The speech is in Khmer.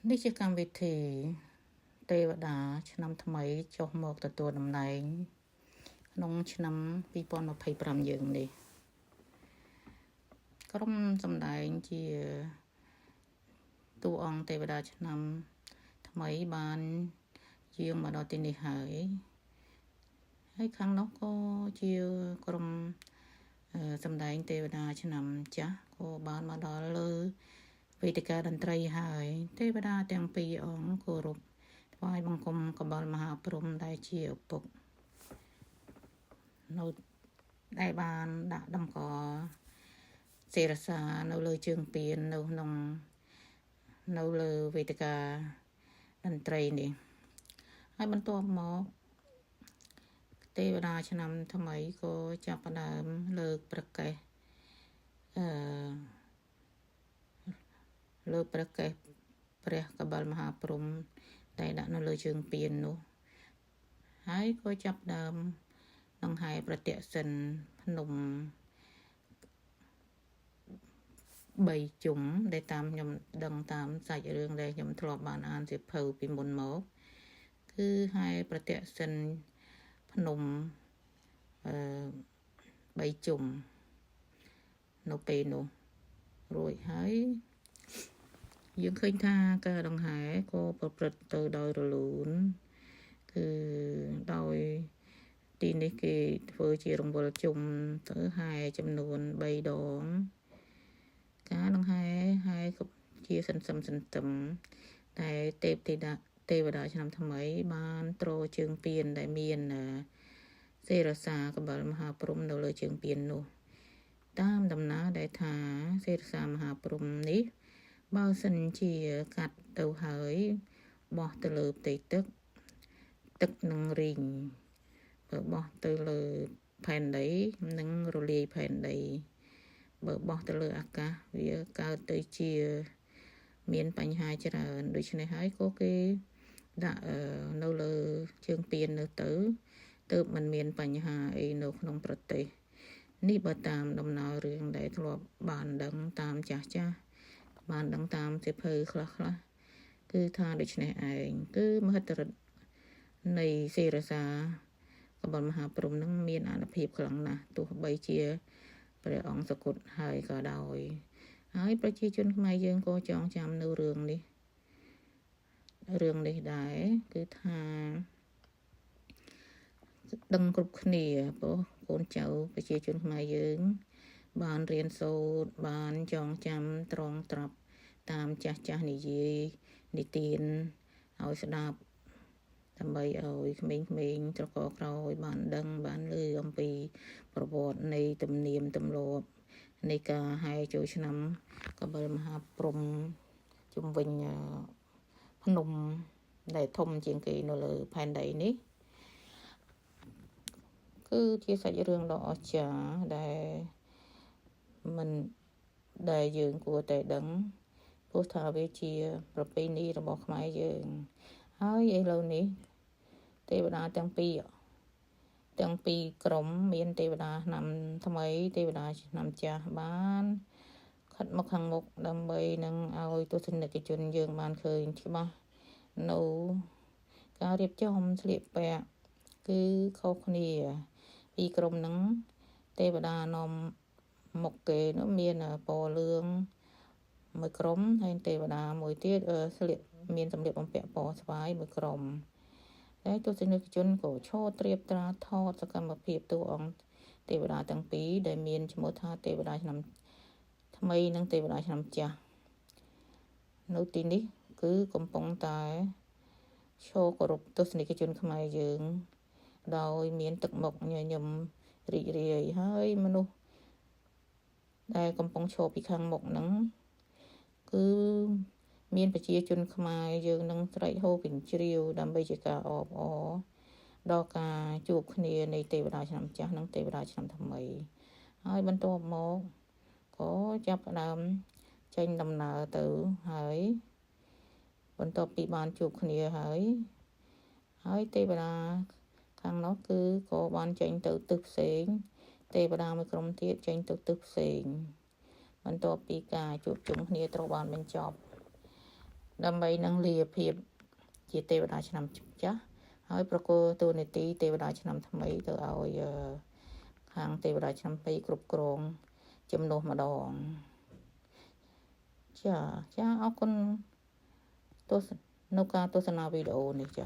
នេះជាកម្មវិធីទេវតាឆ្នាំថ្មីចុះមកទទួលតំណែងក្នុងឆ្នាំ2025យើងនេះក្រុមសម្ដែងជាតួអង្គទេវតាឆ្នាំថ្មីបានយាងមកដល់ទីនេះហើយខាងនោះក៏ជាក្រុមសម្ដែងទេវតាឆ្នាំចាស់ក៏បានមកដល់លើវេទិកាតន្ត្រីហើយទេវតាទាំងពីរអង្គគោរពថ្វាយបង្គំកបលមហាព្រហ្មដែលជាឪពុកនៅដែលបានដាក់តម្កល់សេរសានៅលើជើងពៀននៅលើវេទិកាតន្ត្រីនេះហើយបន្ទាប់មកទេវតាឆ្នាំថ្មីក៏ចាប់ផ្ដើមលើកប្រកេះព្រះកបលមហាព្រហ្មតែដាក់នៅលើជើងពៀននោះហើយក៏ចាប់ដើមដង្ហែប្រតិសិនភ្នំ3ជុំដែលតាមខ្ញុំដឹងតាមសាច់រឿងដែលខ្ញុំធ្លាប់បានអានសៀវភៅពីមុនមកគឺហែប្រតិសិនភ្នំ3ជុំនៅពេលនោះរួចហើយយើងឃើញថាការដង្ហែក៏ប្រព្រឹត្តទៅដោយរលូនគឺដោយទីនេះគេធ្វើជារង្វិលជុំទៅហែចំនួន3ដងការដង្ហែជាសន្ទឹមតែទេវតាឆ្នាំថ្មីបានទ្រជើងពៀនដែលមានសេរសាកបលមហាព្រហ្មនៅលើជើងពៀននោះតាមដំណើរដែលថាសេរសាមហាព្រហ្មនេះបើសិនជាកាត់ទៅហើយបោះទៅលើផ្ទៃទឹកនឹងរីងបើបោះទៅលើផែនដីនឹងរលាយផែនដីបើបោះទៅលើអាកាសវាកើតទៅជាមានបញ្ហាច្រើនដូច្នេះហើយក៏គេដាក់នៅលើជើងពៀននៅទៅទើបมันមានបញ្ហាអីនៅក្នុងប្រទេសនេះបើតាមដំណើររឿងដែលធ្លាប់បានដឹងតាមចាស់បានដឹងតាមសៀវភៅខ្លះគឺថាដូច្នេះឯងគឺមហិទ្ធិឫទ្ធិនៃសេរសាកបលមហាព្រហ្មនឹងមានអានុភាពខ្លាំងណាស់ទោះបីជាព្រះអង្គសគត់ហើយក៏ដោយហើយប្រជាជនខ្មែរយើងក៏ចងចាំនៅរឿងនេះដែរគឺថាដឹងគ្រប់គ្នាព្រោះកូនចៅប្រជាជនខ្មែរយើងបានរៀនសូត្របានចងចាំត្រង់ត្រាប់តាមចាស់និយាយនិទានឲ្យស្ដាប់ដើម្បីឲ្យក្មេងៗត្រកក្រោយបានដឹងបានឮអំពីប្រវត្តិនៃទំនៀមទម្លាប់នៃការហែចូលឆ្នាំកបិលមហាព្រហ្មជុំវិញភ្នំដែលធំជាងគេនៅលើផែនដីនេះគឺជាសាច់រឿងដ៏អស្ចារ្យដែលយើងគួរតែដឹងព្រោះថាវាជាប្រពៃណីរបស់ខ្មែរយើងហើយឥឡូវនេះទេវតាទាំងពីរក្រុមមានទេវតាឆ្នាំថ្មីទេវតាឆ្នាំចាស់បានខិតមកខាងមុខដើម្បីនឹងឲ្យទស្សនិកជនយើងបានឃើញច្បាស់នៅការរៀបចំស្លៀកពាក់គឺខុសគ្នាពីក្រុមហ្នឹងទេវតានាំមុខគេនោះមានពណ៌លឿងមួយក្រុមហើយទេវតាមួយទៀតមានសម្លៀកបំពាក់ពណ៌ស្វាយមួយក្រុមហើយទស្សនិកជនក៏ឈរត្រៀបត្រាថតសកម្មភាពតួអង្គទេវតាទាំងពីរដែលមានឈ្មោះថាទេវតាឆ្នាំថ្មីនិងទេវតាឆ្នាំចាស់នៅទីនេះគឺកំពុងតែឈរគោរពទស្សនិកជនខ្មែរយើងដោយមានទឹកមុខញញឹមរីករាយហើយមនុស្សដែលកំពុងឈរពីខាងមុខហ្នឹងគឺមានប្រជាជនខ្មែរយើងនឹងស្រែកហូពិនជ្រាវដើម្បីជាការអបអរដល់ការជួបគ្នានៃទេវតាឆ្នាំចាស់និងទេវតាឆ្នាំថ្មីហើយបន្ទាប់មកក៏ចាប់ផ្ដើមចេញដំណើរទៅហើយបន្ទាប់ពីបានជួបគ្នាហើយទេវតាខាងនោះគឺក៏បានចេញទៅទិសផ្សេងទេវតាមួយក្រុមទៀតចេញទៅទិសផ្សេងបន្ទាប់ពីការជួបជុំគ្នាត្រូវបានបញ្ចប់ ដើម្បីនឹងលាភាពជាទេវតាឆ្នាំចាស់ហើយប្រគល់តួនាទីទេវតាឆ្នាំថ្មីទៅឲ្យខាងទេវតាឆ្នាំ2គ្រប់គ្រងជំនួសម្ដងចាអរគុណនៅការទស្សនាវីដេអូនេះចា